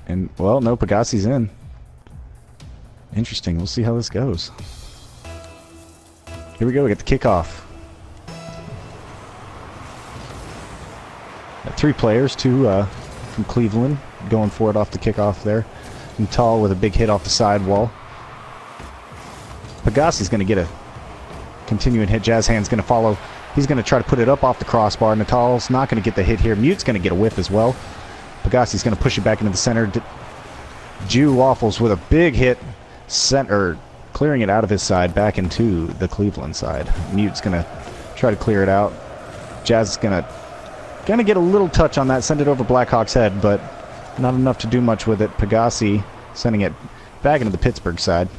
And, well, no, Pegassi's in. Interesting. We'll see how this goes. Here we go. We get the kickoff. Got 3 players, 2 from Cleveland, going for it off the kickoff there. Natal with a big hit off the sidewall. Pegassi's going to get a continuing hit. Jazz Hand's going to follow. He's going to try to put it up off the crossbar. Natal's not going to get the hit here. Mute's going to get a whiff as well. Pegassi's going to push it back into the center. Jew Waffles with a big hit, clearing it out of his side back into the Cleveland side. Mute's going to try to clear it out. Jazz is going to get a little touch on that, send it over Blackhawk's head, but not enough to do much with it. Pegassi sending it back into the Pittsburgh side.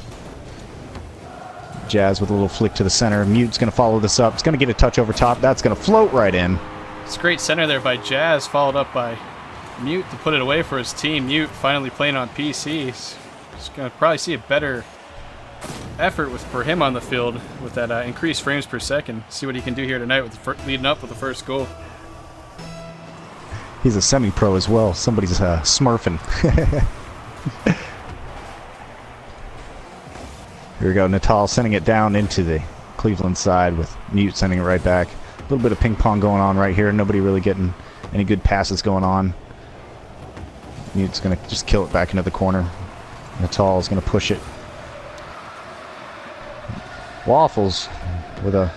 Jazz with a little flick to the center. Mute's going to follow this up. It's going to get a touch over top. That's going to float right in. It's a great center there by Jazz, followed up by Mute to put it away for his team. Mute finally playing on PC. He's going to probably see a better effort for him on the field with that increased frames per second. See what he can do here tonight with leading up with the first goal. He's a semi-pro as well. Somebody's smurfing. Here we go. Natal sending it down into the Cleveland side with Mute sending it right back. A little bit of ping pong going on right here. Nobody really getting any good passes going on. Mute's going to just kill it back into the corner. Natal is going to push it. Waffles with a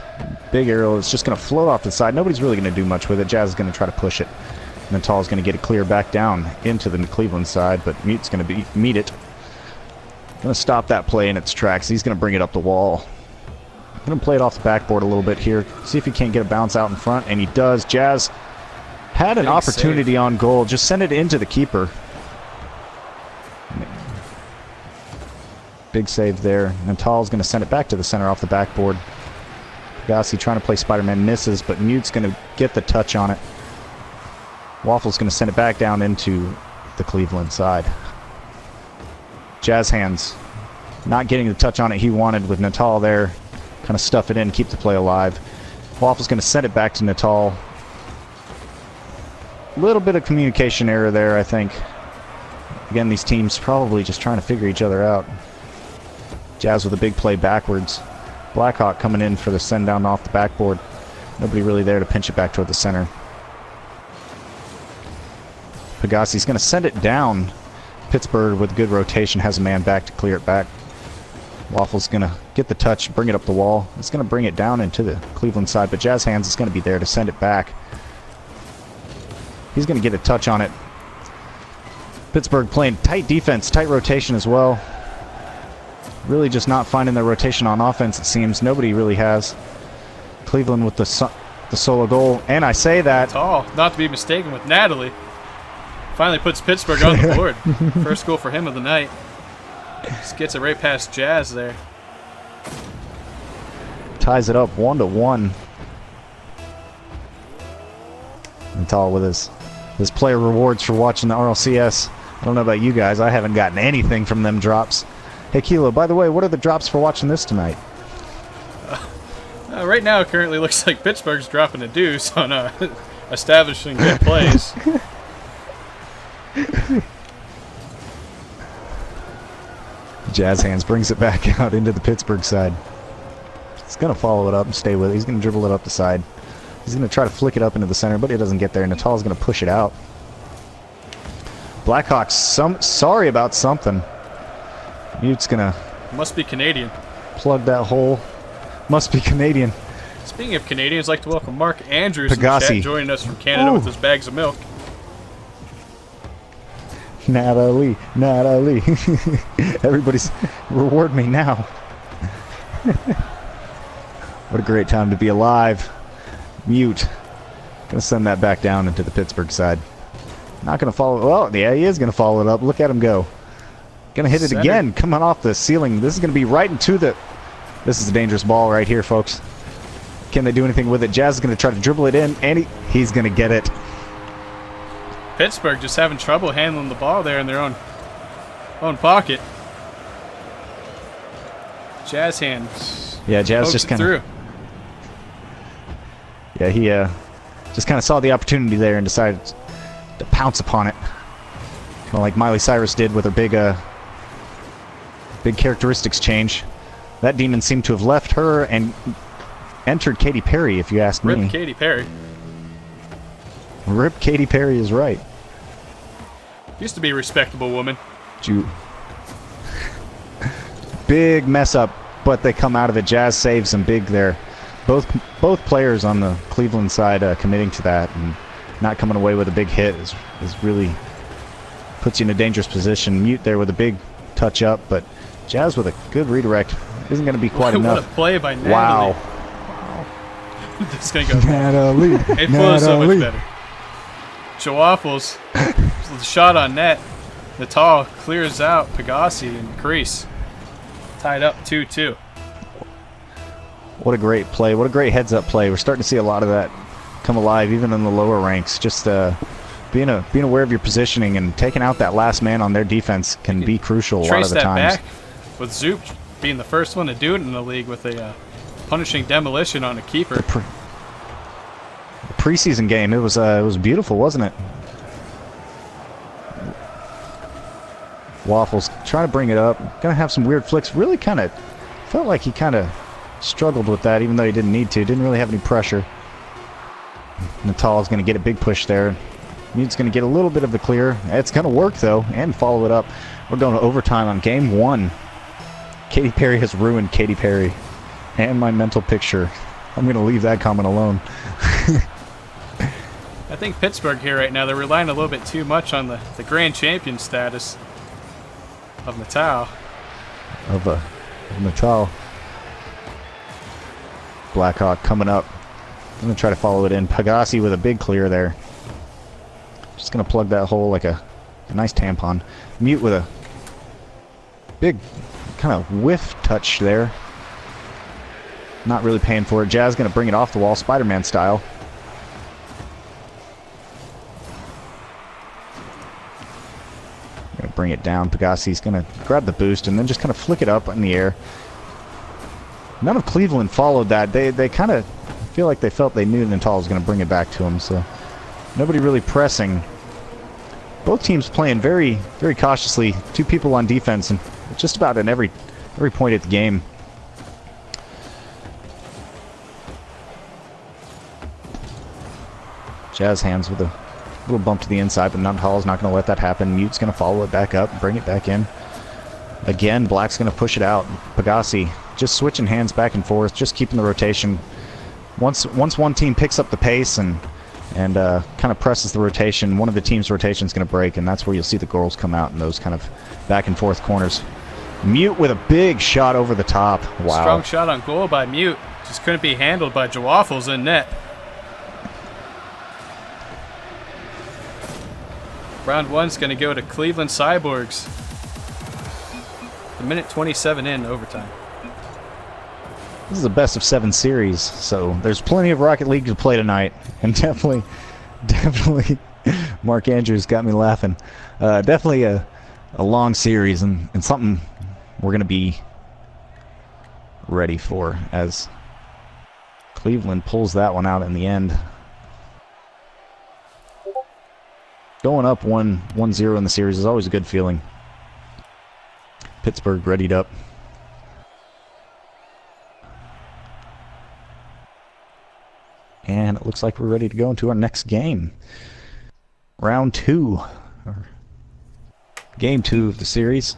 big arrow. It's just going to float off the side. Nobody's really going to do much with it. Jazz is going to try to push it. Natal is going to get it clear back down into the Cleveland side, but Mute's going to meet it. Going to stop that play in its tracks. He's going to bring it up the wall. Going to play it off the backboard a little bit here. See if he can't get a bounce out in front, and he does. Jazz had an opportunity on goal. Just send it into the keeper. Big save there. Natal's going to send it back to the center off the backboard. Pegassi trying to play Spider-Man, misses, but Mute's going to get the touch on it. Waffle's going to send it back down into the Cleveland side. Jazz Hands not getting the touch on it he wanted with Natal there. Kind of stuff it in, keep the play alive. Waffle's going to send it back to Natal. A little bit of communication error there, I think. Again, these teams probably just trying to figure each other out. Jazz with a big play backwards. Blackhawk coming in for the send down off the backboard. Nobody really there to pinch it back toward the center. Pegassi's going to send it down. Pittsburgh with good rotation has a man back to clear it back. Waffle's going to get the touch, bring it up the wall. It's going to bring it down into the Cleveland side, but Jazz Hands is going to be there to send it back. He's going to get a touch on it. Pittsburgh playing tight defense, tight rotation as well. Really just not finding their rotation on offense, it seems. Nobody really has. Cleveland with the solo goal, and I say that. Not to be mistaken with Natalie. Finally puts Pittsburgh on the board. First goal for him of the night. Just gets it right past Jazz there. Ties it up 1-1. Natal with his player rewards for watching the RLCS. I don't know about you guys. I haven't gotten anything from them drops. Hey, Kilo, by the way, what are the drops for watching this tonight? Right now, it currently looks like Pittsburgh's dropping a deuce on establishing good plays. Jazz Hands brings it back out into the Pittsburgh side. He's going to follow it up and stay with it. He's going to dribble it up the side. He's going to try to flick it up into the center, but it doesn't get there. Natal's going to push it out. Blackhawks, sorry about something. Mute's going to... Must be Canadian. Plug that hole. Must be Canadian. Speaking of Canadians, I'd like to welcome Mark Andrews Pegassi. in the chat, joining us from Canada with his bags of milk. Natalie. Everybody's reward me now. What a great time to be alive. Mute. Gonna send that back down into the Pittsburgh side. Not gonna follow. Well, yeah, he is gonna follow it up. Look at him go. Gonna hit it again. Coming off the ceiling. This is gonna be right into the. This is a dangerous ball right here, folks. Can they do anything with it? Jazz is gonna try to dribble it in, and he's gonna get it. Pittsburgh just having trouble handling the ball there in their own pocket. Jazz Hands. Yeah, Jazz just kind of. Yeah, he just kind of saw the opportunity there and decided to pounce upon it. Well, like Miley Cyrus did with her big characteristics change. That demon seemed to have left her and entered Katy Perry, if you ask me. Rip Katy Perry. Rip Katy Perry is right. Used to be a respectable woman. Big mess up, but they come out of it. Jazz saves them big there. Both players on the Cleveland side committing to that and not coming away with a big hit is really puts you in a dangerous position. Mute there with a big touch up, but Jazz with a good redirect isn't going to be quite enough. What a play by Natalie. Wow. This is going to go Natalie. It flows so much better. Jawaffles. Shot on net. Natal clears out Pegasi in the crease. Tied up 2-2. What a great play. What a great heads-up play. We're starting to see a lot of that come alive, even in the lower ranks. Just being aware of your positioning and taking out that last man on their defense can be crucial a lot of the times. Trace that back with Zoop being the first one to do it in the league with a punishing demolition on a keeper. The preseason game, it was beautiful, wasn't it? Waffles trying to bring it up. Gonna have some weird flicks. Really kind of felt like he kind of struggled with that, even though he didn't need to. Didn't really have any pressure. Natal's going to get a big push there. Mute's going to get a little bit of the clear. It's going to work, though, and follow it up. We're going to overtime on game 1. Katy Perry has ruined Katy Perry and my mental picture. I'm going to leave that comment alone. I think Pittsburgh here right now, they're relying a little bit too much on the grand champion status of Natal. Of Natal. Blackhawk coming up. I'm going to try to follow it in. Pegasi with a big clear there. Just going to plug that hole like a nice tampon. Mute with a big kind of whiff touch there. Not really paying for it. Jazz going to bring it off the wall, Spider-Man style. Going to bring it down. Pegasi's going to grab the boost and then just kind of flick it up in the air. None of Cleveland followed that. They kind of feel like they felt they knew Natal was going to bring it back to him, so nobody really pressing. Both teams playing very, very cautiously. 2 people on defense, and just about at every point at the game. Jazz hands with a little bump to the inside, but Natal's not going to let that happen. Mute's going to follow it back up, bring it back in. Again, Black's going to push it out. Pegasi just switching hands back and forth, just keeping the rotation. Once one team picks up the pace and kind of presses the rotation, one of the team's rotation is going to break, and that's where you'll see the goals come out in those kind of back and forth corners. Mute with a big shot over the top. Wow. Strong shot on goal by Mute. Just couldn't be handled by Jawaffles in net. Round 1's going to go to Cleveland Cyborgs. A minute 27 in overtime. This is a best of 7 series, so there's plenty of Rocket League to play tonight, and definitely, Mark Andrews got me laughing. Definitely a long series and something we're going to be ready for as Cleveland pulls that one out in the end. Going up 1-0 in the series is always a good feeling. Pittsburgh readied up. And it looks like we're ready to go into our next game. Round 2. Or game 2 of the series.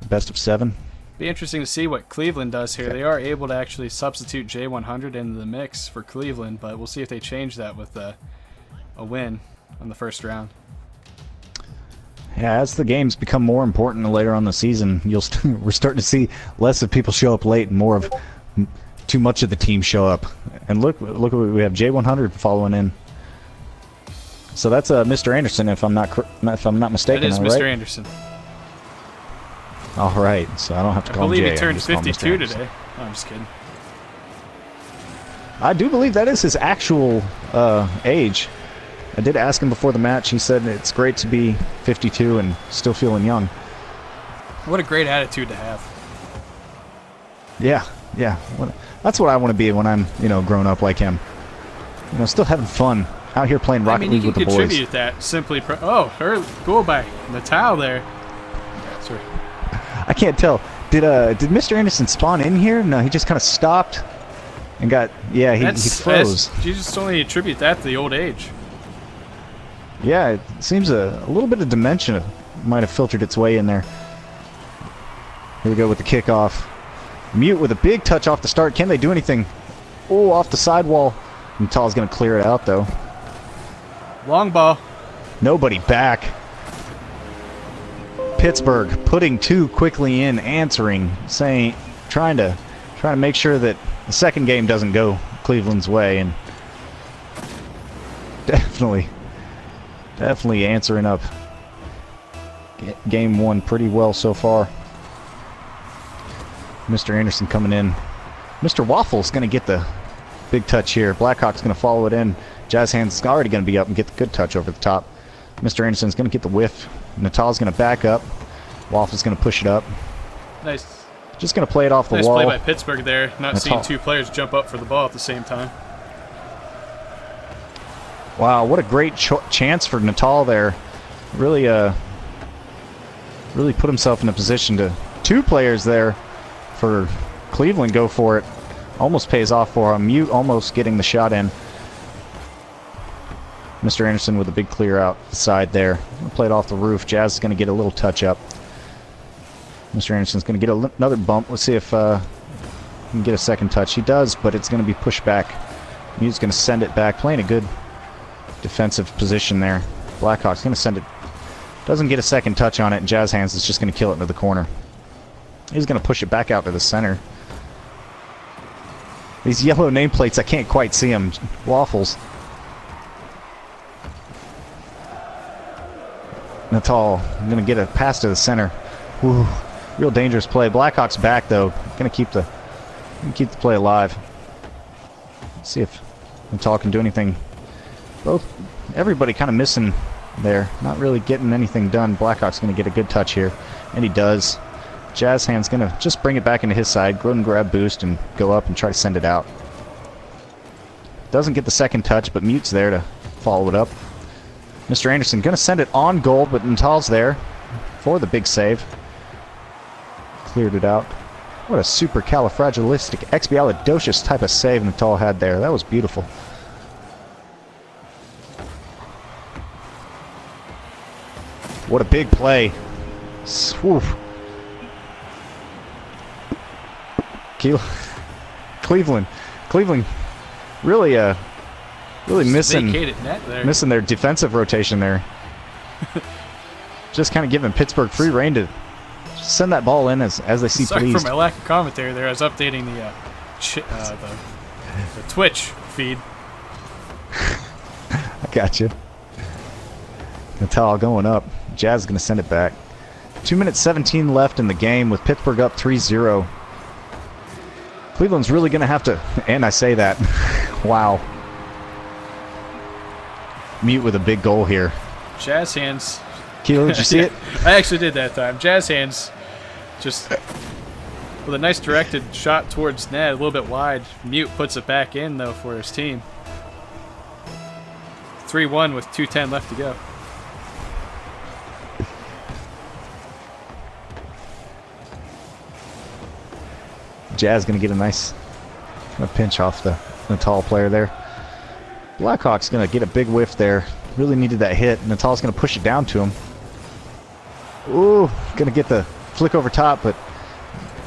Best of 7. Be interesting to see what Cleveland does here. Okay. They are able to actually substitute J100 into the mix for Cleveland, but we'll see if they change that with a win on the first round. Yeah, as the games become more important later on the season, we're starting to see less of people show up late and more of too much of the team show up. And look, we have J100 following in. So that's Mr. Anderson, if I'm not mistaken. That is Mr. Right? Anderson. All right, so I don't have to call him Jay. I believe he turned 52 today. No, I'm just kidding. I do believe that is his actual age. I did ask him before the match. He said it's great to be 52 and still feeling young. What a great attitude to have. Yeah. That's what I want to be when I'm, grown up like him. Still having fun. Out here playing I Rocket mean, you League can with the boys. contribute that simply. Early goal by Natal there. Sorry. I can't tell. Did Mr. Anderson spawn in here? No, he just kind of stopped and got. Yeah, he froze. You just only attribute that to the old age. Yeah, it seems a little bit of dementia might have filtered its way in there. Here we go with the kickoff. Mute with a big touch off the start. Can they do anything? Oh, off the sidewall. Natal's going to clear it out, though. Long ball. Nobody back. Pittsburgh putting two quickly in, answering, saying, trying to make sure that the second game doesn't go Cleveland's way, and definitely answering up. Game one pretty well so far. Mr. Anderson coming in. Mr. Waffle's going to get the big touch here. Blackhawk's going to follow it in. Jazz Hands already going to be up and get the good touch over the top. Mr. Anderson's going to get the whiff. Natal's going to back up. Waffle's going to push it up. Nice. Just going to play it off the wall. Nice play by Pittsburgh there. Not Natal. seeing two players jump up for the ball at the same time. Wow, what a great chance for Natal there. Really put himself in a position to... Two players there for Cleveland go for it. Almost pays off for him. Mute almost getting the shot in. Mr. Anderson with a big clear out the side there. Play it off the roof. Jazz is going to get a little touch up. Mr. Anderson's going to get another bump. Let's see if he can get a second touch. He does, but it's going to be pushed back. Mute's going to send it back. Playing a good defensive position there. Blackhawk's going to send it. Doesn't get a second touch on it, and Jazz Hands is just going to kill it into the corner. He's going to push it back out to the center. These yellow nameplates, I can't quite see them. Waffles. Natal going to get a pass to the center. Whew. Real dangerous play. Blackhawks back though. Going to keep the play alive. Let's see if Natal can do anything. Everybody kind of missing there. Not really getting anything done. Blackhawks going to get a good touch here, and he does. Jazz Hand's going to just bring it back into his side. Go and grab boost and go up and try to send it out. Doesn't get the second touch, but Mute's there to follow it up. Mr. Anderson going to send it on goal, but Natal's there for the big save. Cleared it out. What a supercalifragilisticexpialidocious type of save Natal had there. That was beautiful. What a big play. Swoof. Cleveland really missing their defensive rotation there. Just kind of giving Pittsburgh free rein to send that ball in as they see Sorry pleased. for my lack of commentary there. I was updating the Twitch feed. I got you. Natal going up. Jazz is going to send it back. 2 minutes 17 left in the game with Pittsburgh up 3-0. Cleveland's really going to have to, and I say that, wow. Mute with a big goal here. Jazz Hands. Kilo, did you see it? I actually did that time. Jazz Hands just with a nice directed shot towards net, a little bit wide. Mute puts it back in, though, for his team. 3-1 with 2:10 left to go. Jazz going to get a nice pinch off the Natal player there. Blackhawks going to get a big whiff there. Really needed that hit. Natal's going to push it down to him. Ooh, going to get the flick over top, but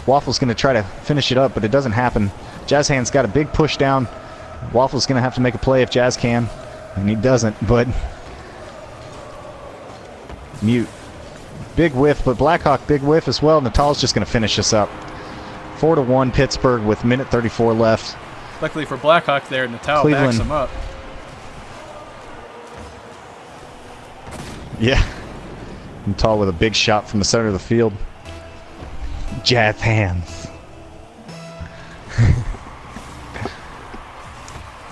Waffle's going to try to finish it up, but it doesn't happen. Jazz Hand's got a big push down. Waffle's going to have to make a play if Jazz can, and he doesn't, but Mute. Big whiff, but Blackhawk big whiff as well. Natal's just going to finish this up. 4-1 Pittsburgh with minute 34 left. Luckily for Blackhawk there, Natal Cleveland backs him up. Yeah. Natal with a big shot from the center of the field. Jazz Hands.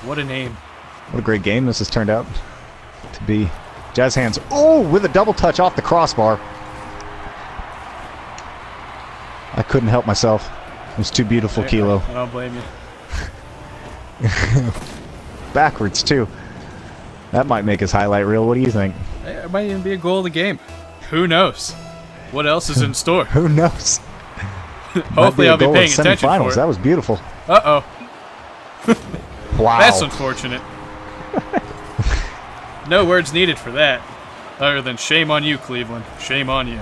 What a name. What a great game this has turned out to be. Jazz Hands. Oh, with a double touch off the crossbar. I couldn't help myself. It was too beautiful, Kilo. I don't blame you. Backwards, too. That might make his highlight reel. What do you think? It might even be a goal of the game. Who knows? What else is in store? Who knows? Hopefully I'll be paying attention for Semifinals. it. That was beautiful. Uh-oh. Wow. That's unfortunate. No words needed for that. Other than shame on you, Cleveland. Shame on you.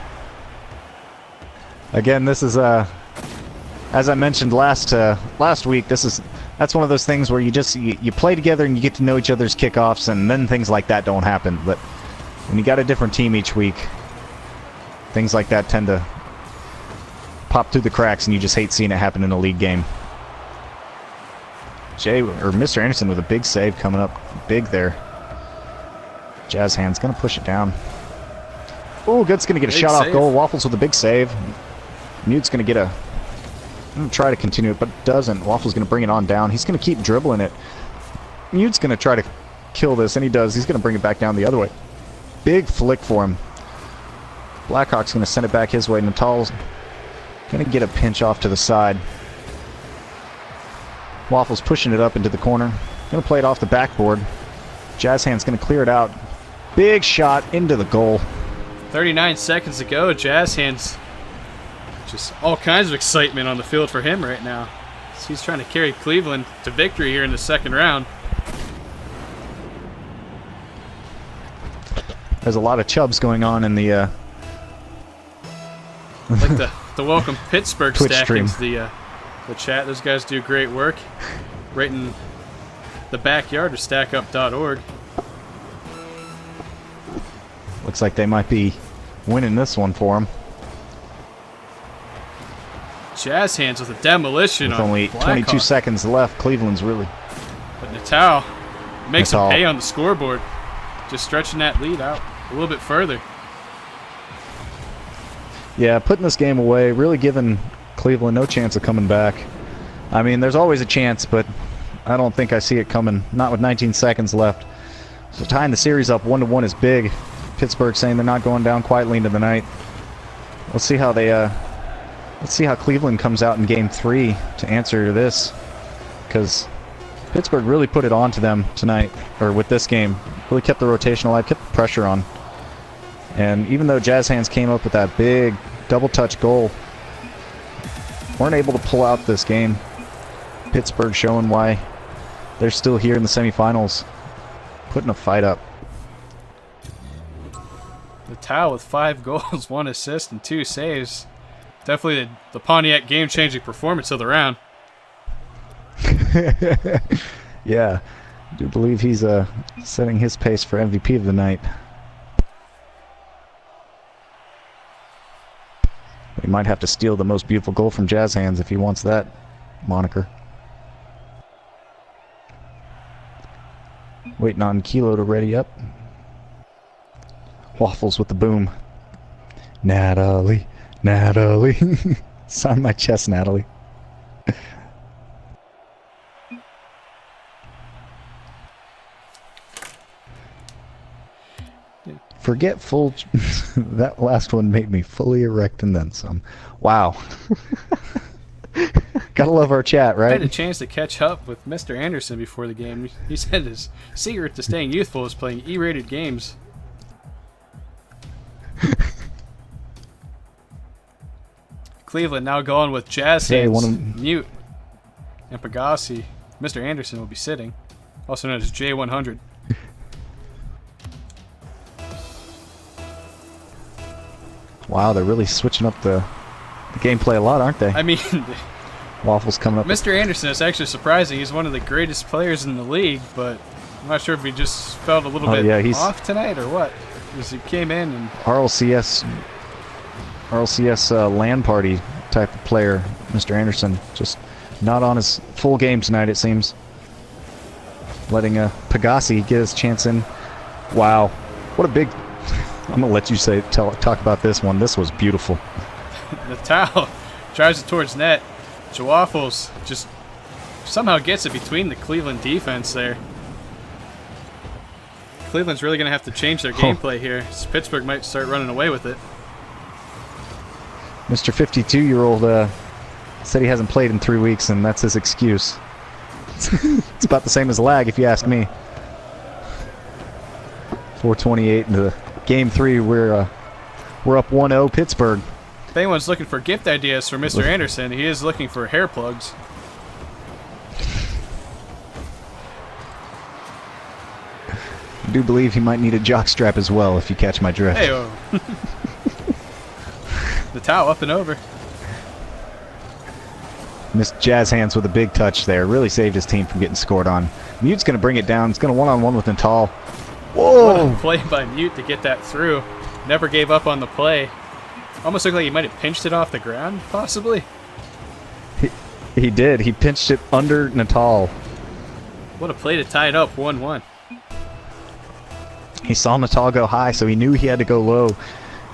Again, this is as I mentioned last week. That's one of those things where you play together and you get to know each other's kickoffs, and then things like that don't happen. But when you got a different team each week, things like that tend to pop through the cracks, and you just hate seeing it happen in a league game. Mr. Anderson with a big save coming up big there. Jazz Hand's gonna push it down. Oh, Good's gonna get a Big shot off save. goal. Waffles with a big save. Mute's gonna get try to continue it, but doesn't. Waffle's gonna bring it on down. He's gonna keep dribbling it. Mute's gonna try to kill this, and he does. He's gonna bring it back down the other way. Big flick for him. Blackhawk's gonna send it back his way. Natal's gonna get a pinch off to the side. Waffle's pushing it up into the corner. Gonna play it off the backboard. Jazz Hand's gonna clear it out. Big shot into the goal. 39 seconds to go. Jazz Hands. Just all kinds of excitement on the field for him right now. He's trying to carry Cleveland to victory here in the second round. There's a lot of chubs going on in the Like the welcome Pittsburgh Twitch stackings, stream. The chat. Those guys do great work. Right in the backyard of stackup.org. Looks like they might be winning this one for him. Jazz Hands with a demolition With on only Blackhawk. 22 seconds left, Cleveland's really... But Natal makes him Natal. pay on the scoreboard. Just stretching that lead out a little bit further. Yeah, putting this game away, really giving Cleveland no chance of coming back. I mean, there's always a chance, but I don't think I see it coming. Not with 19 seconds left. So tying the series up 1-1 is big. Pittsburgh saying they're not going down quietly into the night. Let's see how they... let's see how Cleveland comes out in Game 3 to answer to this. Because Pittsburgh really put it on to them tonight, or with this game. Really kept the rotation alive, kept the pressure on. And even though Jazz Hands came up with that big double-touch goal, weren't able to pull out this game. Pittsburgh showing why they're still here in the semifinals, putting a fight up. Natal with 5 goals, 1 assist, and 2 saves. Definitely the Pontiac game-changing performance of the round. Yeah, I do believe he's setting his pace for MVP of the night. He might have to steal the most beautiful goal from Jazz Hands if he wants that moniker. Waiting on Kilo to ready up. Waffles with the boom. Natalie, Natalie. It's on my chest, Natalie. Forget full... that last one made me fully erect and then some. Wow. Gotta love our chat, I right? had a chance to catch up with Mr. Anderson before the game. He said his secret to staying youthful is playing E-rated games. Cleveland now going with Jazz Hey, Hands, Mute, and Pagasi. Mr. Anderson will be sitting, also known as J100. Wow, they're really switching up the gameplay a lot, aren't they? I mean, Waffles coming up. Mr. Anderson is actually surprising. He's one of the greatest players in the league, but I'm not sure if he just felt a little bit off tonight or what. Because he came in and RLCS LAN party type of player, Mr. Anderson. Just not on his full game tonight, it seems. Letting Pagasi get his chance in. Wow, what a big... I'm gonna let you talk about this one. This was beautiful. Natal drives it towards net. Jawaffles just somehow gets it between the Cleveland defense there. Cleveland's really going to have to change their gameplay here. Pittsburgh might start running away with it. Mr. 52-year-old said he hasn't played in 3 weeks, and that's his excuse. It's about the same as lag, if you ask me. 4:28 into Game 3. We're up 1-0 Pittsburgh. If anyone's looking for gift ideas for Mr. Anderson, he is looking for hair plugs. I do believe he might need a jock strap as well, if you catch my drift. Hey-oh. The towel up and over. Missed Jazz Hands with a big touch there. Really saved his team from getting scored on. Mute's going to bring it down. It's going to one-on-one with Natal. Whoa! What a play by Mute to get that through. Never gave up on the play. Almost looked like he might have pinched it off the ground, possibly. He did. He pinched it under Natal. What a play to tie it up 1-1. He saw Natal go high, so he knew he had to go low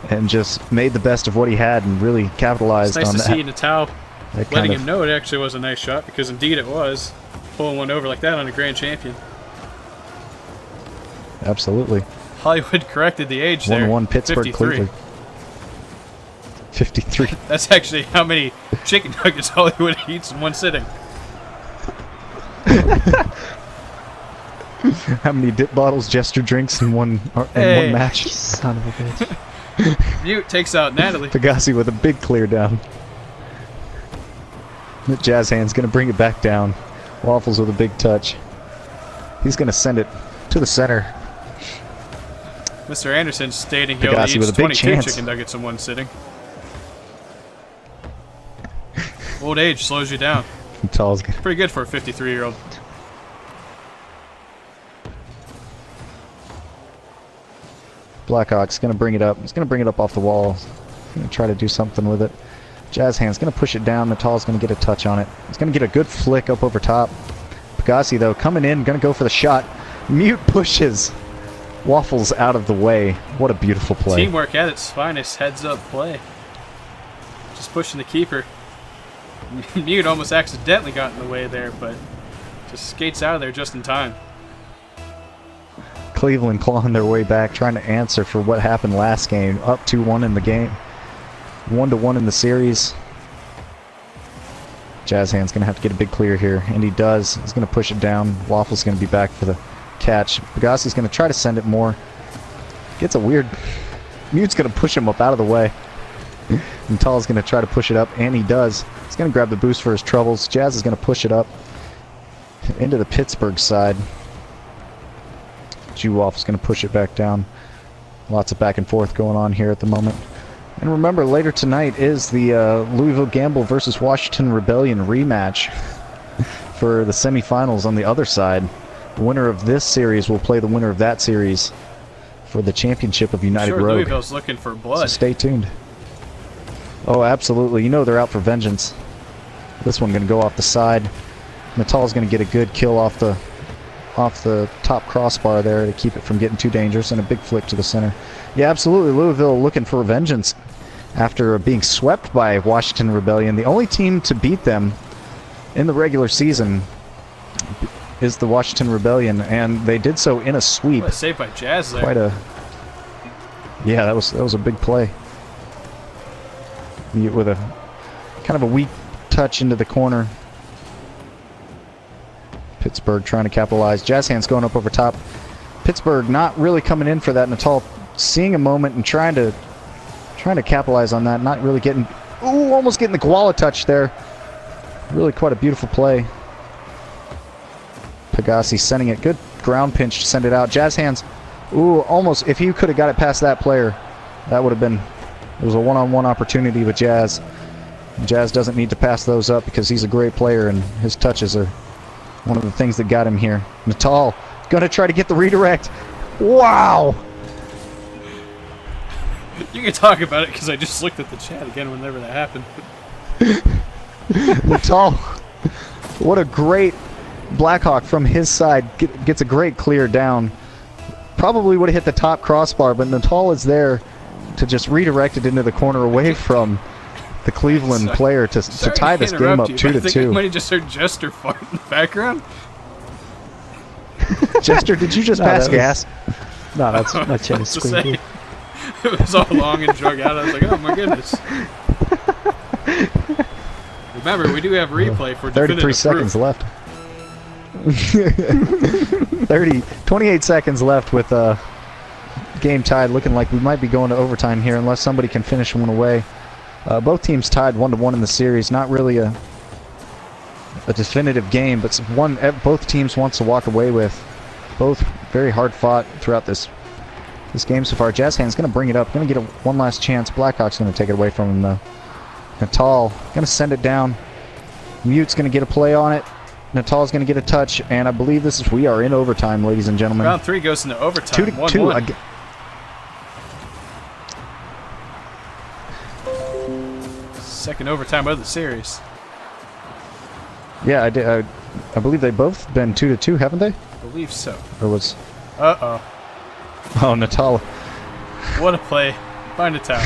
and just made the best of what he had and really capitalized on that. It's nice to see Natal that letting him know it actually was a nice shot, because indeed it was. Pulling one over like that on a grand champion. Absolutely. Hollywood corrected the age there. 1-1 Pittsburgh 53. Cleveland. 53. That's actually how many chicken nuggets Hollywood eats in one sitting. How many dip bottles Jester drinks in one match? Son of a bitch. Mute takes out Natalie. Pegasi with a big clear down. The Jazz Hand's going to bring it back down. Waffles with a big touch. He's going to send it to the center. Mr. Anderson stating he only Pegasi with eats a big 22 chance. chicken nuggets in one sitting. Old age slows you down. Natal's going to... Pretty good for a 53-year-old. Blackhawk's going to bring it up. He's going to bring it up off the wall. He's going to try to do something with it. Jazz Hand's going to push it down. Natal's going to get a touch on it. He's going to get a good flick up over top. Pegasi, though, coming in, going to go for the shot. Mute pushes Waffles out of the way. What a beautiful play. Teamwork at its finest, heads-up play. Just pushing the keeper. Mute almost accidentally got in the way there, but just skates out of there just in time. Cleveland clawing their way back, trying to answer for what happened last game. Up 2-1 in the game. 1-1 in the series. Jazz Hand's going to have to get a big clear here, and he does. He's going to push it down. Waffle's going to be back for the catch. Pegasi's going to try to send it more. Gets a weird... Mute's going to push him up out of the way. Natal's going to try to push it up, and he does. He's going to grab the boost for his troubles. Jazz is going to push it up into the Pittsburgh side. Waffle's going to push it back down. Lots of back and forth going on here at the moment. And remember, later tonight is the Louisville Gamble versus Washington Rebellion rematch for the semifinals on the other side. The winner of this series will play the winner of that series for the championship of United Rogue. Louisville's looking for blood. So stay tuned. Oh, absolutely. You know they're out for vengeance. This one going to go off the side. Natal's going to get a good kill off the top crossbar there to keep it from getting too dangerous, and a big flick to the center. Yeah, absolutely. Louisville looking for vengeance after being swept by Washington Rebellion. The only team to beat them in the regular season is the Washington Rebellion, and they did so in a sweep. What a save by Jazz there. Yeah, that was a big play. With a kind of a weak touch into the corner. Pittsburgh trying to capitalize. Jazz Hands going up over top. Pittsburgh not really coming in for that. Natal seeing a moment and trying to capitalize on that. Not really getting... Ooh, almost getting the koala touch there. Really quite a beautiful play. Pegasi sending it. Good ground pinch to send it out. Jazz Hands. Ooh, almost. If he could have got it past that player, that would have been... It was a one-on-one opportunity with Jazz. Jazz doesn't need to pass those up because he's a great player and his touches are one of the things that got him here. Natal gonna try to get the redirect. Wow! You can talk about it because I just looked at the chat again whenever that happened. Natal, what a great Blackhawk from his side. Gets a great clear down. Probably would have hit the top crossbar, but Natal is there to just redirect it into the corner away from the Cleveland player to tie this game up 2-2. I think I might have just heard Jester fart in the background. Jester, did you just pass gas? No, that's my chin is squeaky. It was all long and drug out. I was like, oh my goodness. Remember, we do have replay for 33 seconds left. 28 seconds left with game tied, looking like we might be going to overtime here unless somebody can finish one away. Both teams tied 1-1 in the series. Not really a definitive game, but one both teams wants to walk away with. Both very hard fought throughout this game so far. Jazz Hand's going to bring it up. Going to get one last chance. Blackhawk's going to take it away from him though. Natal going to send it down. Mute's going to get a play on it. Natal's going to get a touch, and I believe we are in overtime, ladies and gentlemen. Round 3 goes into overtime. 2-2. Second overtime of the series. Yeah, I believe they've both been 2-2, haven't they? I believe so. Or was... Uh-oh. Oh, Natal. What a play by Natal.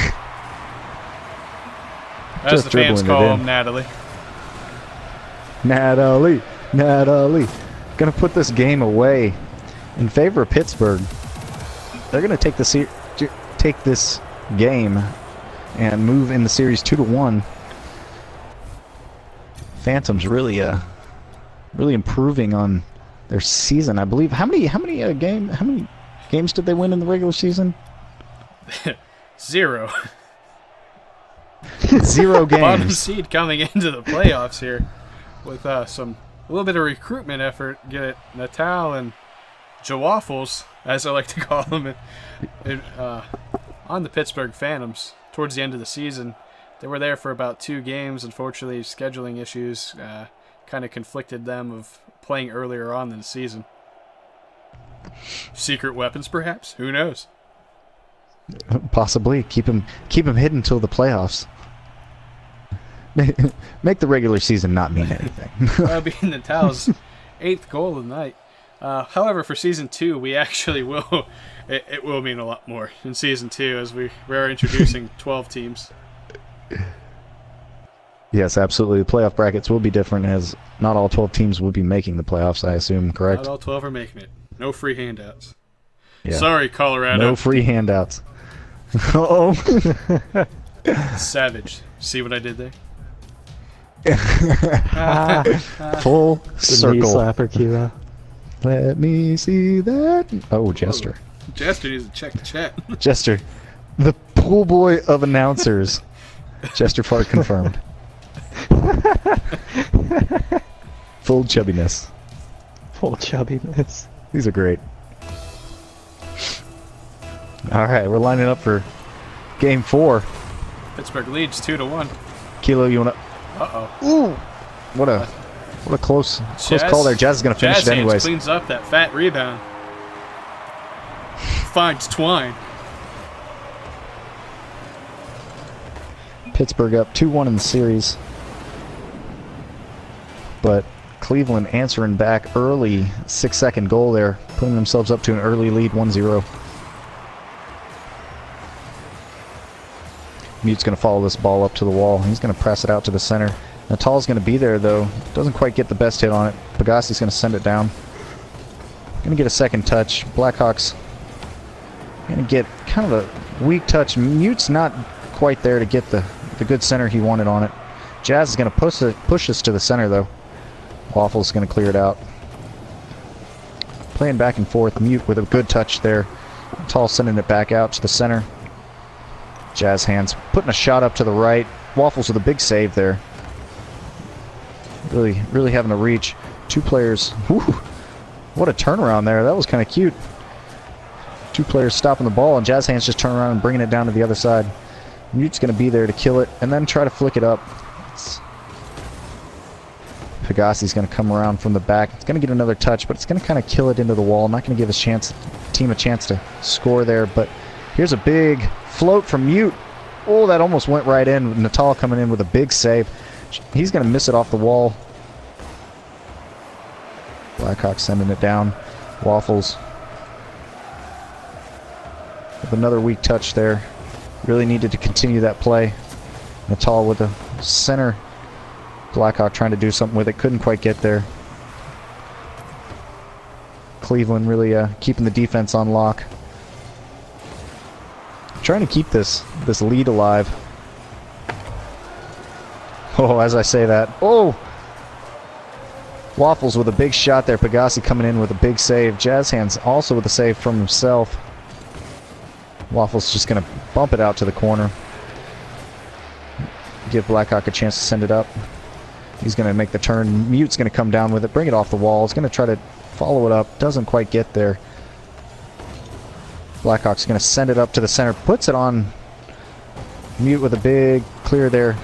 As Just the fans dribbling call it in. him, Natalie. Natalie. Gonna put this game away in favor of Pittsburgh. They're gonna take this game and move in the series 2-1. Phantoms really improving on their season. I believe how many games did they win in the regular season? 0. 0 games. Bottom seed coming into the playoffs here with a little bit of recruitment effort. Get Natal and Jawaffles, as I like to call them, on the Pittsburgh Phantoms towards the end of the season. They were there for about 2 games. Unfortunately, scheduling issues kind of conflicted them of playing earlier on in the season. Secret weapons, perhaps? Who knows? Possibly. Keep him hidden until the playoffs. Make the regular season not mean anything. That'll be Natal's 8th goal of the night. However, for season 2, we actually will. It will mean a lot more in season 2 as we are introducing 12 teams. Yes, absolutely. The playoff brackets will be different as not all 12 teams will be making the playoffs, I assume, correct? Not all 12 are making it. No free handouts. Yeah. Sorry, Colorado. No free handouts. Uh-oh. Savage. See what I did there? Full The knee circle. slapper, Kilo. Let me see that. Oh, Jester. Jester needs to check the chat. Jester. The pool boy of announcers. Jester Fart confirmed. Full chubbiness. Full chubbiness. These are great. All right, we're lining up for game 4. Pittsburgh leads 2-1. Kilo, you wanna? Uh-oh. Ooh! What a close call there. Jazz is gonna finish Jazz it anyways. cleans up that fat rebound. Finds Twine. Pittsburgh up 2-1 in the series, but Cleveland answering back early. 6-second goal there, putting themselves up to an early lead, 1-0. Mute's going to follow this ball up to the wall. He's going to press it out to the center. Natal's going to be there, though. Doesn't quite get the best hit on it. Pegassi's going to send it down. Going to get a second touch. Blackhawks going to get kind of a weak touch. Mute's not quite there to get the good center he wanted on it. Jazz is going to push this to the center, though. Waffle's going to clear it out. Playing back and forth. Mute with a good touch there. Natal sending it back out to the center. Jazz hands putting a shot up to the right. Waffles with a big save there. Really having to reach. 2 players. Whew, what a turnaround there. That was kind of cute. 2 players stopping the ball, and Jazz hands just turn around and bringing it down to the other side. Mute's going to be there to kill it and then try to flick it up. Pegassi's going to come around from the back. It's going to get another touch, but it's going to kind of kill it into the wall. Not going to give his team a chance to score there, but here's a big float from Mute. Oh, that almost went right in. Natal coming in with a big save. He's going to miss it off the wall. Blackhawks sending it down. Waffles with another weak touch there. Really needed to continue that play. Natal with the center. Blackhawk trying to do something with it. Couldn't quite get there. Cleveland really keeping the defense on lock. Trying to keep this lead alive. Oh, as I say that. Oh! Waffles with a big shot there. Pegassi coming in with a big save. Jazz hands also with a save from himself. Waffle's just going to bump it out to the corner. Give Blackhawk a chance to send it up. He's going to make the turn. Mute's going to come down with it, bring it off the wall. He's going to try to follow it up. Doesn't quite get there. Blackhawk's going to send it up to the center. Puts it on Mute with a big clear there.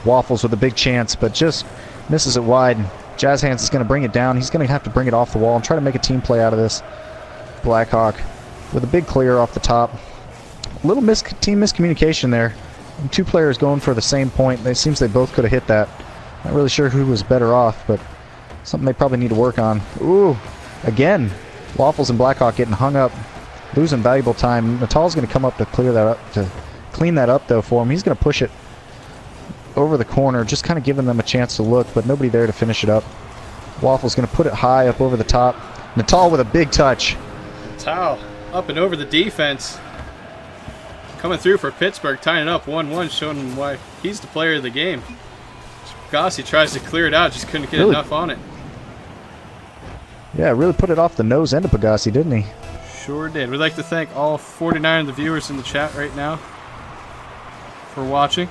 Waffles with a big chance, but just misses it wide. Jazz Hands is going to bring it down. He's going to have to bring it off the wall and try to make a team play out of this. Blackhawk with a big clear off the top. A little team miscommunication there. Two players going for the same point. It seems they both could have hit that. Not really sure who was better off, but something they probably need to work on. Ooh, again, Waffles and Blackhawk getting hung up, losing valuable time. Natal's going to come up to clear that up, to clean that up though for him. He's going to push it over the corner, just kind of giving them a chance to look, but nobody there to finish it up. Waffles going to put it high up over the top. Natal with a big touch. Natal up and over the defense. Coming through for Pittsburgh, tying it up 1-1, showing why he's the player of the game. Gossi tries to clear it out, just couldn't get enough on it. Yeah, really put it off the nose end of Pagasi, didn't he? Sure did. We'd like to thank all 49 of the viewers in the chat right now for watching.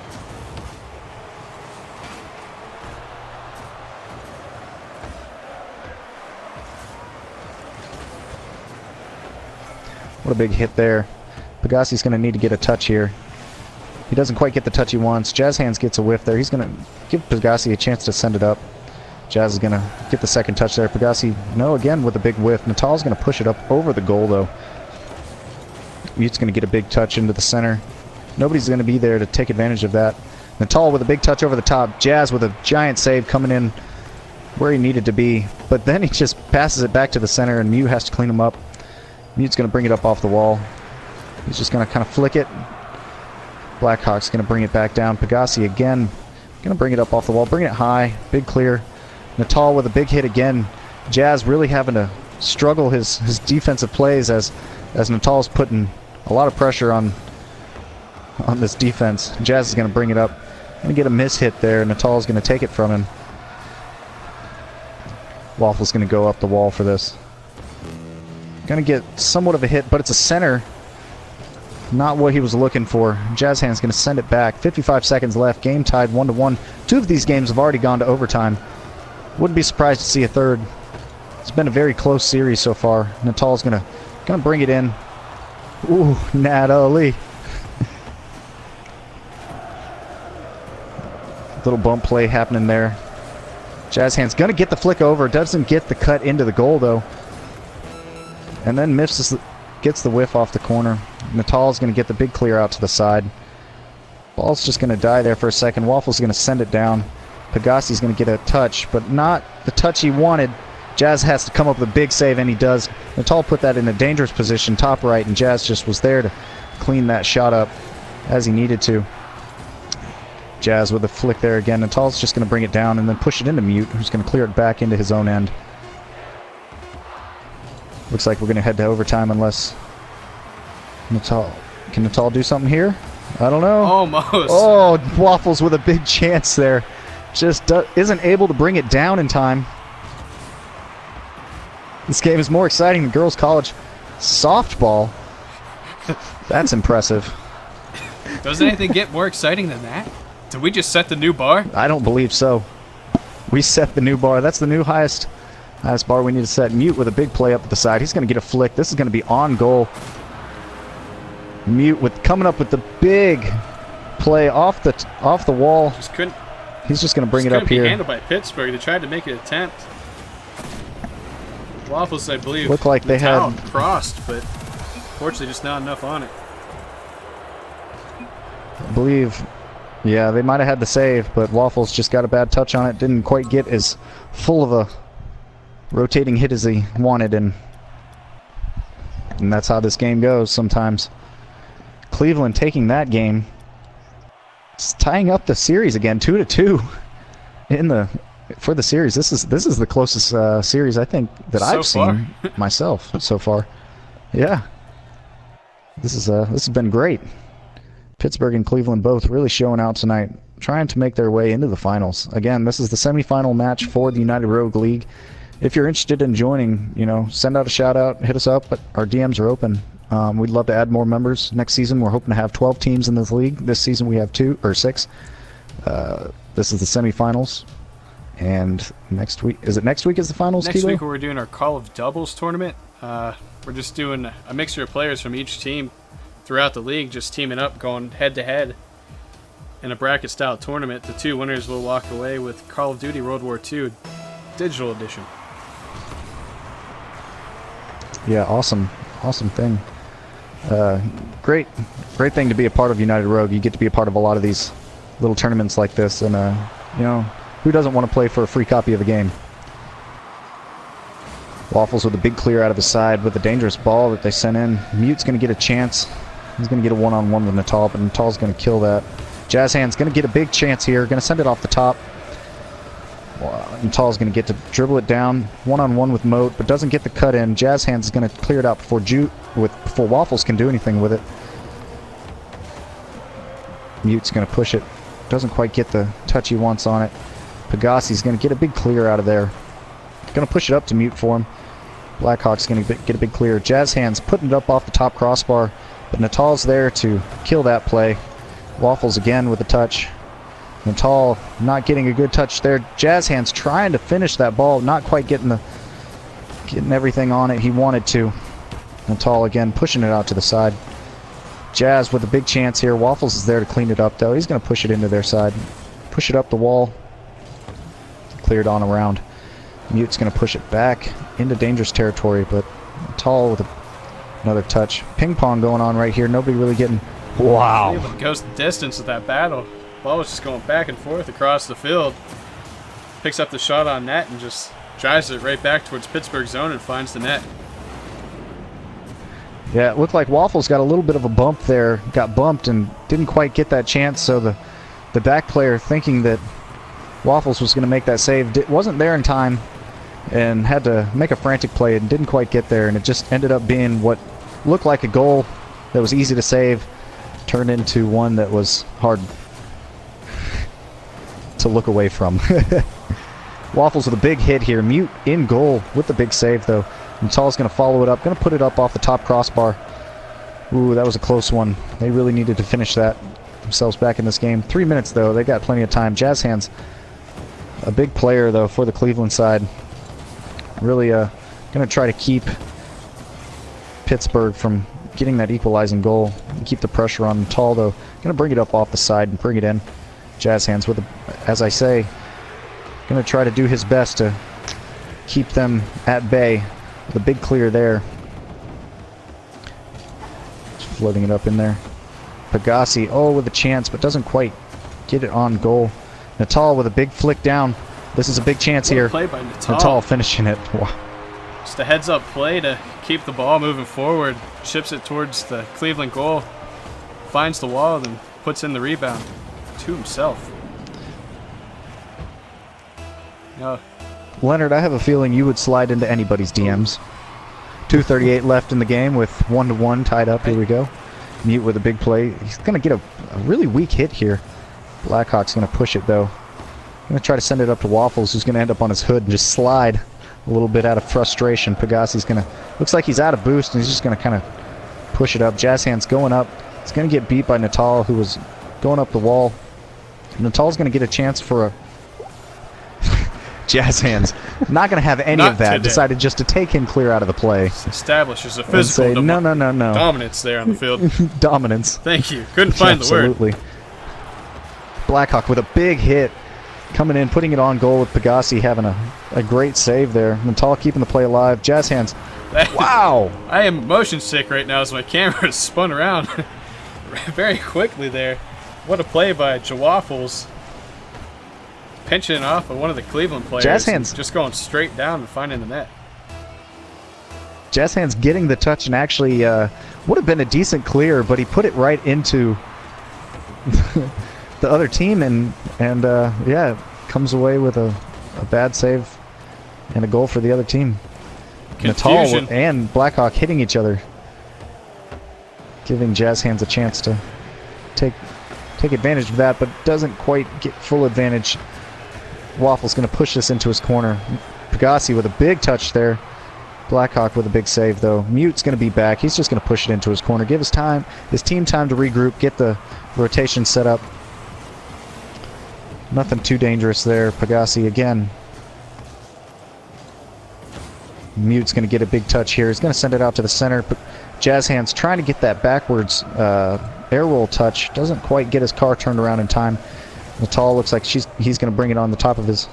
What a big hit there. Pagassi's going to need to get a touch here. He doesn't quite get the touch he wants. Jazz Hands gets a whiff there. He's going to give Pagassi a chance to send it up. Jazz is going to get the second touch there. Pagassi, no, again with a big whiff. Natal's going to push it up over the goal, though. Mute's going to get a big touch into the center. Nobody's going to be there to take advantage of that. Natal with a big touch over the top. Jazz with a giant save coming in where he needed to be. But then he just passes it back to the center, and Mute has to clean him up. Mute's going to bring it up off the wall. He's just going to kind of flick it. Blackhawk's going to bring it back down. Pagassi again going to bring it up off the wall. Bring it high. Big clear. Natal with a big hit again. Jazz really having to struggle his defensive plays as Natal's putting a lot of pressure on this defense. Jazz is going to bring it up. Going to get a miss hit there. Natal's going to take it from him. Waffle's going to go up the wall for this. Going to get somewhat of a hit, but it's a center. Not what he was looking for. Jazz Hand's going to send it back. 55 seconds left. Game tied 1-1. Two of these games have already gone to overtime. Wouldn't be surprised to see a third. It's been a very close series so far. Natal's going to bring it in. Ooh, Natalie. Little bump play happening there. Jazz Hand's going to get the flick over. Doesn't get the cut into the goal, though. And then gets the whiff off the corner. Natal's going to get the big clear out to the side. Ball's just going to die there for a second. Waffle's going to send it down. Pagassi's going to get a touch, but not the touch he wanted. Jazz has to come up with a big save, and he does. Natal put that in a dangerous position, top right, and Jazz just was there to clean that shot up as he needed to. Jazz with a flick there again. Natal's just going to bring it down and then push it into Mute, who's going to clear it back into his own end. Looks like we're going to head to overtime unless Natal... Can Natal do something here? I don't know. Almost. Oh, Waffles with a big chance there. Just isn't able to bring it down in time. This game is more exciting than girls' college softball. That's impressive. Doesn't anything get more exciting than that? Did we just set the new bar? I don't believe so. We set the new bar. That's the new highest bar we need to set. Mute with a big play up at the side. He's going to get a flick. This is going to be on goal. Mute with coming up with the big play off the wall. Just couldn't. He's just going to bring it up Couldn't here. be handled by Pittsburgh. They tried to make an attempt. Waffles, I believe, Looked like they had crossed, but fortunately, just not enough on it. I believe, yeah, they might have had the save, but Waffles just got a bad touch on it. Didn't quite get as full of a rotating hit as he wanted, and that's how this game goes sometimes. Cleveland taking that game. It's tying up the series again, 2-2 for the series. This is the closest series I think that I've seen myself so far. Yeah, this has been great. Pittsburgh and Cleveland both really showing out tonight, trying to make their way into the finals. Again, this is the semifinal match for the United Rogue League. If you're interested in joining, send out a shout out, hit us up. But our DMs are open. We'd love to add more members next season. We're hoping to have 12 teams in this league. This season we have 2 or 6. This is the semifinals. And next week, is it next week is the finals, Next Kilo? week we're doing our Call of Doubles tournament. We're just doing a mixture of players from each team throughout the league, just teaming up, going head-to-head in a bracket-style tournament. The 2 winners will walk away with Call of Duty World War II Digital Edition. Yeah, awesome thing. Great thing to be a part of United Rogue. You get to be a part of a lot of these little tournaments like this, and you know, who doesn't want to play for a free copy of the game? Waffles with a big clear out of the side with a dangerous ball that they sent in. Mute's going to get a chance. He's going to get a one-on-one with Natal, but Natal's going to kill that. Jazz Hand's going to get a big chance here. Going to send it off the top. Natal's going to get to dribble it down. One-on-one with Moat, but doesn't get the cut in. Jazz Hand's going to clear it out before Waffles can do anything with it. Mute's going to push it. Doesn't quite get the touch he wants on it. Pegassi's going to get a big clear out of there. Going to push it up to Mute for him. Blackhawk's going to get a big clear. Jazz Hand's putting it up off the top crossbar, but Natal's there to kill that play. Waffles again with a touch. Natal not getting a good touch there. Jazz Hand's trying to finish that ball, not quite getting everything on it he wanted to. Natal again pushing it out to the side. Jazz with a big chance here. Waffles is there to clean it up though. He's going to push it into their side. Push it up the wall. Cleared on around. Mute's going to push it back into dangerous territory, but Natal with another touch. Ping pong going on right here. Nobody really getting... Wow. Able to goes the distance with that battle. Ball was just going back and forth across the field. Picks up the shot on net and just drives it right back towards Pittsburgh zone and finds the net. Yeah, it looked like Waffles got a little bit of a bump there. Got bumped and didn't quite get that chance, so the back player thinking that Waffles was going to make that save wasn't there in time and had to make a frantic play and didn't quite get there, and it just ended up being what looked like a goal that was easy to save turned into one that was hard to look away from. Waffles with a big hit here. Mute in goal with the big save though. Natal's going to follow it up, going to put it up off the top crossbar. Ooh, that was a close one. They really needed to finish that themselves back in this game. 3 minutes though, they got plenty of time. Jazz Hands, a big player though for the Cleveland side. Really going to try to keep Pittsburgh from getting that equalizing goal. Keep the pressure on Natal though. Going to bring it up off the side and bring it in. Jazz Hands with, as I say, going to try to do his best to keep them at bay. With a big clear there. Just floating it up in there. Pegassi, oh, with a chance, but doesn't quite get it on goal. Natal with a big flick down. This is a big chance here. Play by Natal. Natal finishing it. Wow. Just a heads-up play to keep the ball moving forward. Ships it towards the Cleveland goal. Finds the wall, then puts in the rebound to himself. Leonard, I have a feeling you would slide into anybody's DMs. 2:38 left in the game with 1-1 tied up. Here we go. Mute with a big play. He's going to get a really weak hit here. Blackhawk's going to push it, though. Going to try to send it up to Waffles, who's going to end up on his hood and just slide a little bit out of frustration. Pegassi's going to... Looks like he's out of boost, and he's just going to kind of push it up. Jazz Hand's going up. He's going to get beat by Natal, who was going up the wall. Natal's going to get a chance for a... Jazz Hands not going to have any of that. Today. Decided just to take him clear out of the play. Establishes a And physical say, no. dominance there on the field. Dominance. Thank you. Couldn't find the word. Absolutely. Blackhawk with a big hit. Coming in, putting it on goal with Pegassi having a great save there. Natal keeping the play alive. Jazz Hands. Wow. I am motion sick right now as my camera is spun around very quickly there. What a play by Jawaffles. Pinching it off of one of the Cleveland players. Jazz Hands just going straight down and finding the net. Jazz Hands getting the touch and actually would have been a decent clear, but he put it right into the other team and yeah, comes away with a bad save and a goal for the other team. Confusion. Natal and Blackhawk hitting each other, giving Jazz Hands a chance to take advantage of that, but doesn't quite get full advantage. Waffle's going to push this into his corner. Pegassi with a big touch there. Blackhawk with a big save, though. Mute's going to be back. He's just going to push it into his corner. Give his team time to regroup, get the rotation set up. Nothing too dangerous there. Pegassi again. Mute's going to get a big touch here. He's going to send it out to the center. Jazz Hands trying to get that backwards air roll touch. Doesn't quite get his car turned around in time. Natal looks like he's going to bring it on the top of his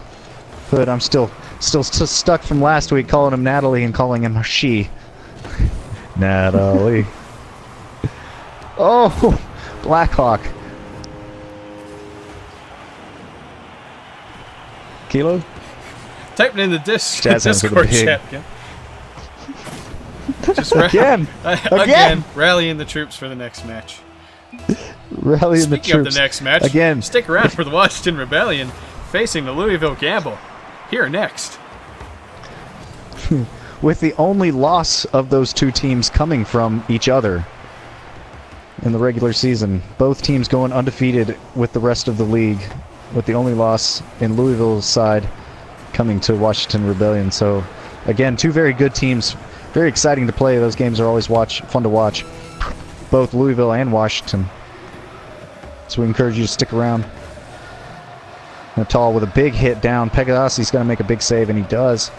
hood. I'm still stuck from last week calling him Natalie and calling him she. Natalie. Oh, Blackhawk. Kilo? Typing in the Jazz Discord chat again. Just again. Again, rallying the troops for the next match. Rallying the Speaking troops. of the next match, again. Stick around for the Washington Rebellion facing the Louisville Gamble. Here next. With the only loss of those two teams coming from each other in the regular season. Both teams going undefeated with the rest of the league, with the only loss in Louisville's side coming to Washington Rebellion. So, again, two very good teams. Very exciting to play. Those games are always fun to watch. Both Louisville and Washington. So we encourage you to stick around. Natal with a big hit down. Pegassi's going to make a big save, and he does.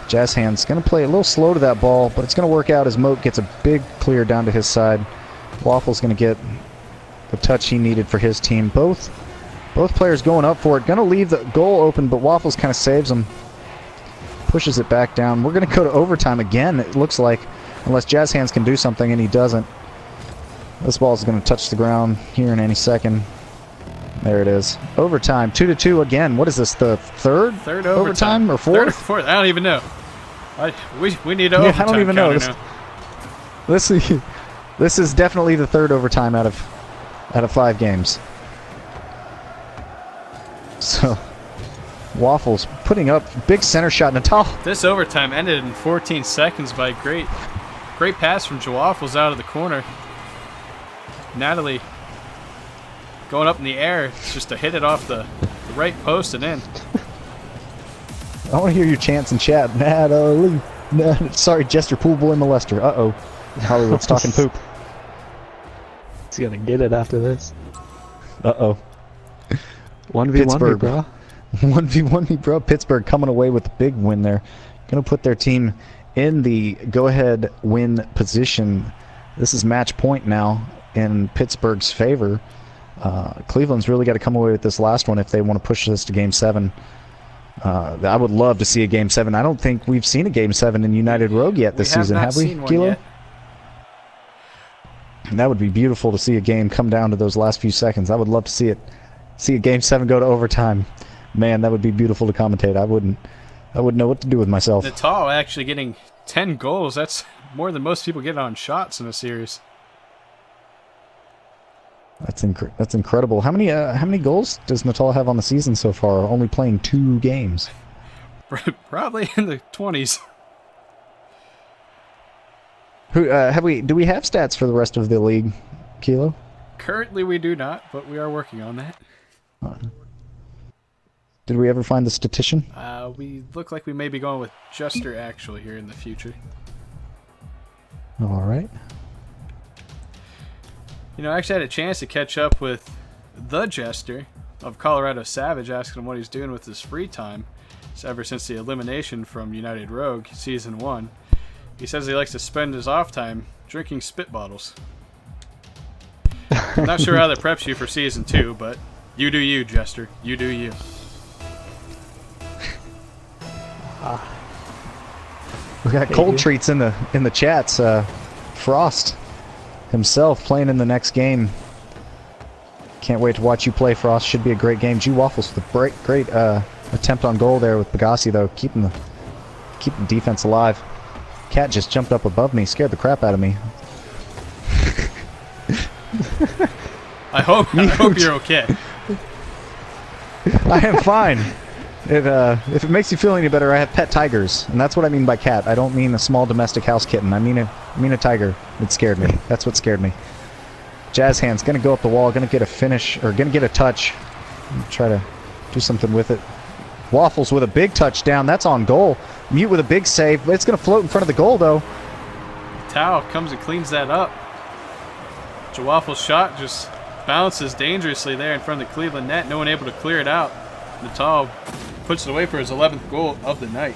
Jazz Hands going to play a little slow to that ball, but it's going to work out as Moat gets a big clear down to his side. Waffle's going to get the touch he needed for his team. Both players going up for it. Going to leave the goal open, but Waffles kind of saves him. Pushes it back down. We're going to go to overtime again, it looks like, unless Jazz Hands can do something, and he doesn't. This ball is going to touch the ground here in any second. There it is. Overtime. 2-2 again. What is this, the third overtime or fourth? Third or fourth. I don't even know. We need overtime. I don't even know. Now. This is definitely the third overtime out of 5 games. So, Waffles putting up big center shot. Natal. This overtime ended in 14 seconds by a great pass from Waffles out of the corner. Natalie going up in the air, just to hit it off the right post and in. I want to hear your chants in chat. Natalie. Sorry, Jester Pool Boy Molester. Uh-oh. Hollywood's talking poop. He's gonna get it after this. Uh-oh. 1v1 me, Pittsburgh. bro. 1v1 me, bro. Pittsburgh coming away with a big win there. Going to put their team in the go-ahead win position. This is match point now in Pittsburgh's favor. Cleveland's really got to come away with this last one if they want to push this to Game 7. I would love to see a Game 7. I don't think we've seen a Game 7 in United Rogue yet this season, have we, Kilo? That would be beautiful to see a game come down to those last few seconds. I would love to see it. See a Game 7 go to overtime. Man, that would be beautiful to commentate. I wouldn't know what to do with myself. Natal actually getting 10 goals. That's more than most people get on shots in a series. That's incredible. How many goals does Natal have on the season so far? Only playing 2 games. Probably in the 20s. Do we have stats for the rest of the league, Kilo? Currently we do not, but we are working on that. Did we ever find the statistician? We look like we may be going with Juster actually here in the future. All right. You know, I actually had a chance to catch up with the Jester of Colorado Savage, asking him what he's doing with his free time. Ever since the elimination from United Rogue Season 1. He says he likes to spend his off time drinking spit bottles. I'm not sure how that preps you for Season 2, but you do you, Jester. You do you. We got cold treats in the chats. Frost himself playing in the next game. Can't wait to watch you play, Frost. Should be a great game. G Waffles with a great attempt on goal there with Pegassi, though, keeping the defense alive. Cat just jumped up above me, scared the crap out of me. I hope you're okay. I am fine. If it makes you feel any better, I have pet tigers, and that's what I mean by cat. I don't mean a small domestic house kitten. I mean a tiger. It scared me. That's what scared me. Jazz Hands gonna go up the wall, gonna get a finish, or gonna get a touch. Try to do something with it. Waffles with a big touchdown. That's on goal. Mute with a big save. It's going to float in front of the goal, though. Tao comes and cleans that up. Jawafel's shot just bounces dangerously there in front of the Cleveland net. No one able to clear it out. Natal puts it away for his 11th goal of the night.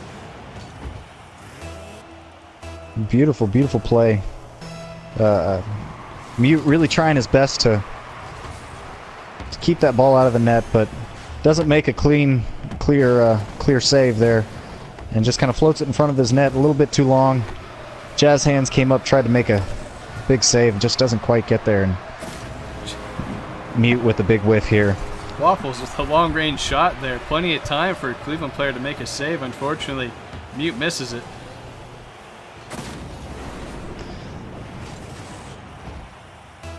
Beautiful, beautiful play. Mute really trying his best to keep that ball out of the net, but doesn't make a clear save there, and just kind of floats it in front of his net a little bit too long. Jazz Hands came up, tried to make a big save, just doesn't quite get there, and Mute with the big whiff here. Waffles with a long-range shot there. Plenty of time for a Cleveland player to make a save. Unfortunately, Mute misses it.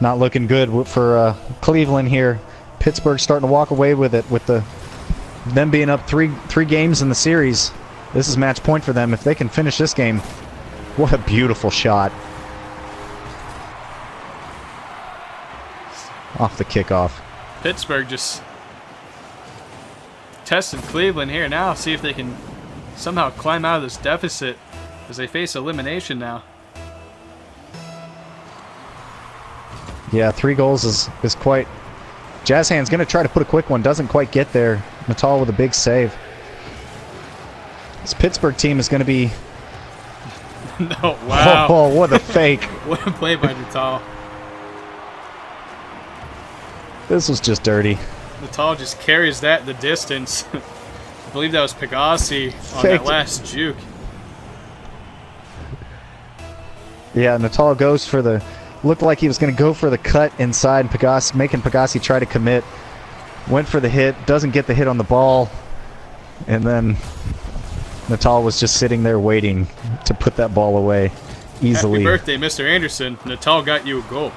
Not looking good for Cleveland here. Pittsburgh starting to walk away with it, with them being up three games in the series. This is match point for them if they can finish this game. What a beautiful shot. Off the kickoff. Pittsburgh just testing Cleveland here now. See if they can somehow climb out of this deficit as they face elimination now. Yeah, 3 goals is quite... Jazz Hand's going to try to put a quick one. Doesn't quite get there. Natal with a big save. This Pittsburgh team is going to be... No, wow. Oh, what a fake. What a play by Natal. This was just dirty. Natal just carries that the distance. I believe that was Pegasi on Faked. that last juke. Yeah, Natal goes for the... Looked like he was going to go for the cut inside, and Pegasi, making Pegasi try to commit. Went for the hit, doesn't get the hit on the ball, and then Natal was just sitting there waiting to put that ball away easily. Happy birthday, Mr. Anderson. Natal got you a goal.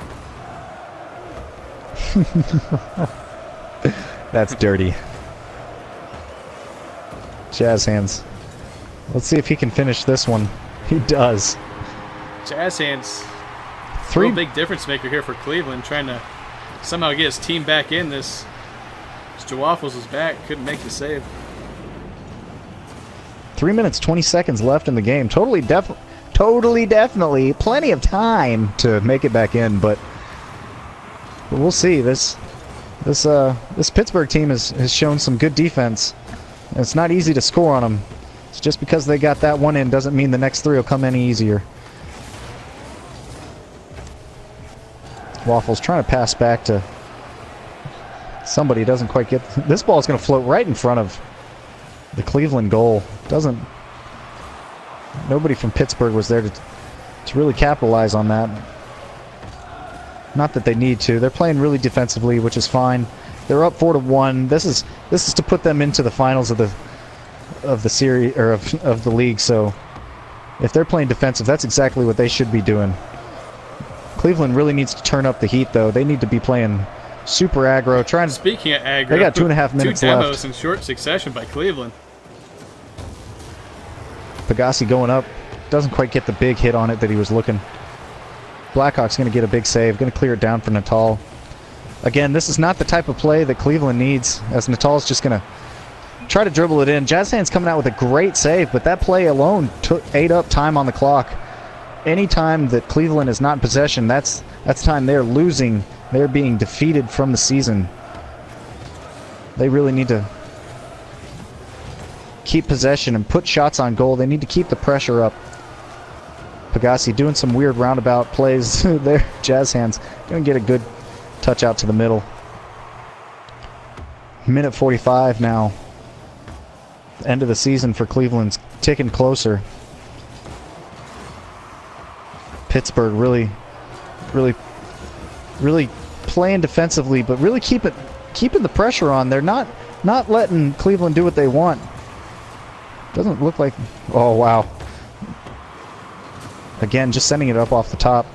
That's dirty. Jazz Hands. Let's see if he can finish this one. He does. Jazz Hands. 3 Real big difference maker here for Cleveland, trying to somehow get his team back in this. Jawaffles was back, couldn't make the save. 3 minutes 20 seconds left in the game. Totally definitely plenty of time to make it back in, but we'll see. This Pittsburgh team has shown some good defense. It's not easy to score on them. It's just because they got that one in doesn't mean the next 3 will come any easier. Waffles trying to pass back to somebody, doesn't quite get... This ball is going to float right in front of the Cleveland goal. Nobody from Pittsburgh was there to really capitalize on that. Not that they need to. They're playing really defensively, which is fine. They're up 4-1. This is to put them into the finals of the series, or of the league. So if they're playing defensive, that's exactly what they should be doing. Cleveland really needs to turn up the heat, though. They need to be playing super aggro. Speaking of aggro, they got 2.5 minutes two demos left. in short succession by Cleveland. Pegasi going up. Doesn't quite get the big hit on it that he was looking. Blackhawk's going to get a big save. Going to clear it down for Natal. Again, this is not the type of play that Cleveland needs, as Natal's just going to try to dribble it in. Jazz Hand's coming out with a great save, but that play alone ate up time on the clock. Any time that Cleveland is not in possession, that's time they're losing. They're being defeated from the season. They really need to keep possession and put shots on goal. They need to keep the pressure up. Pegasi doing some weird roundabout plays there. Jazz Hands going to get a good touch out to the middle. Minute 45 now. End of the season for Cleveland's ticking closer. Pittsburgh really playing defensively, but really keeping the pressure on. They're not letting Cleveland do what they want. Doesn't look like... Oh, wow. Again, just sending it up off the top.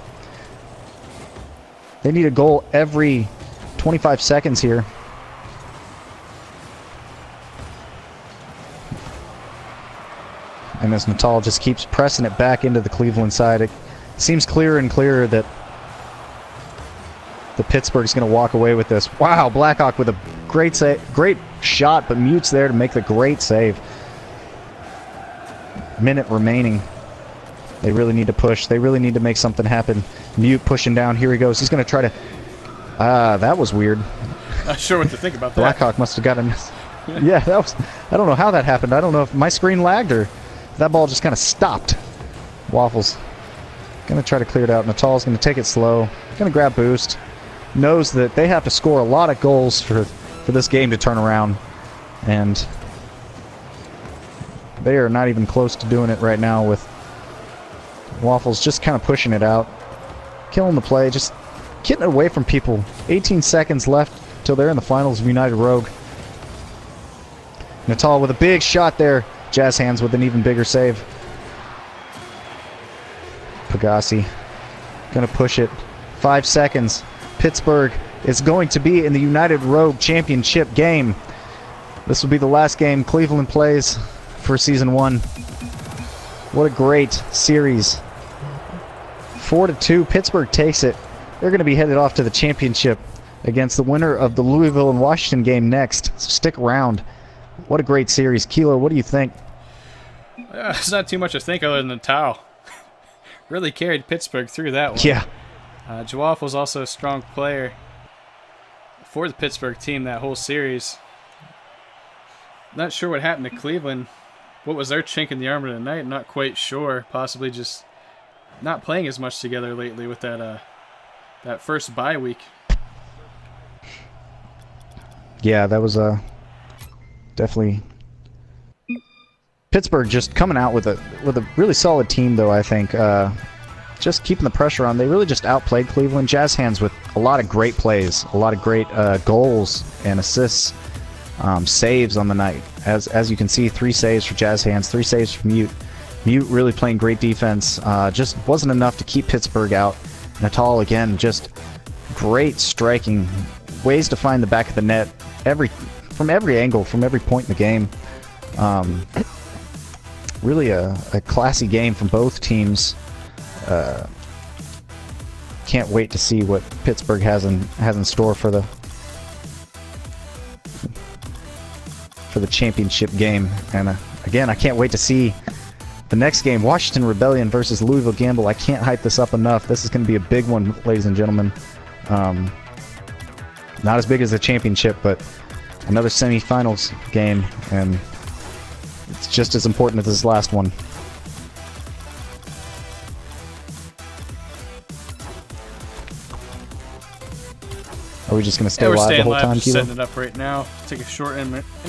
They need a goal every 25 seconds here. And as Natal just keeps pressing it back into the Cleveland side, it seems clearer and clearer that the Pittsburgh's going to walk away with this. Wow, Blackhawk with a great save, great shot, but Mute's there to make the great save. minute remaining. They really need to push. They really need to make something happen. Mute pushing down. Here he goes. He's going to try to... that was weird. Not sure what to think about that. Blackhawk must have got him. Yeah, that was... I don't know how that happened. I don't know if my screen lagged or if that ball just kind of stopped. Waffles going to try to clear it out. Natal's going to take it slow. Going to grab boost. Knows that they have to score a lot of goals for this game to turn around. And they are not even close to doing it right now with Waffles just kind of pushing it out. Killing the play. Just getting it away from people. 18 seconds left till they're in the finals of United Rogue. Natal with a big shot there. Jazz Hands with an even bigger save. Pegassi going to push it. 5 seconds. Pittsburgh is going to be in the United Rogue Championship game. This will be the last game Cleveland plays for Season 1. What a great series. 4-2. Pittsburgh takes it. They're going to be headed off to the championship against the winner of the Louisville and Washington game next. So stick around. What a great series. Kilo, what do you think? It's not too much to think other than the towel. Really carried Pittsburgh through that one. Yeah. Jawaffle's also a strong player for the Pittsburgh team that whole series. Not sure what happened to Cleveland. What was their chink in the armor tonight? Not quite sure. Possibly just not playing as much together lately with that that first bye week. Yeah, that was definitely Pittsburgh just coming out with a really solid team, though. I think just keeping the pressure on. They really just outplayed Cleveland. Jazz Hands with a lot of great plays, a lot of great goals and assists, saves on the night. As you can see, 3 saves for Jazz Hands, 3 saves for Mute. Mute really playing great defense. Just wasn't enough to keep Pittsburgh out. Natal again, just great striking, ways to find the back of the net from every angle, from every point in the game. Really a classy game from both teams. Can't wait to see what Pittsburgh has in store for the championship game. And again, I can't wait to see the next game, Washington Rebellion versus Louisville Gamble. I can't hype this up enough. This is going to be a big one, ladies and gentlemen. Not as big as the championship, but another semifinals game, and it's just as important as this last one. Are we just going to stay live the whole time, Just Kilo? setting it up right now. Take a short intermission.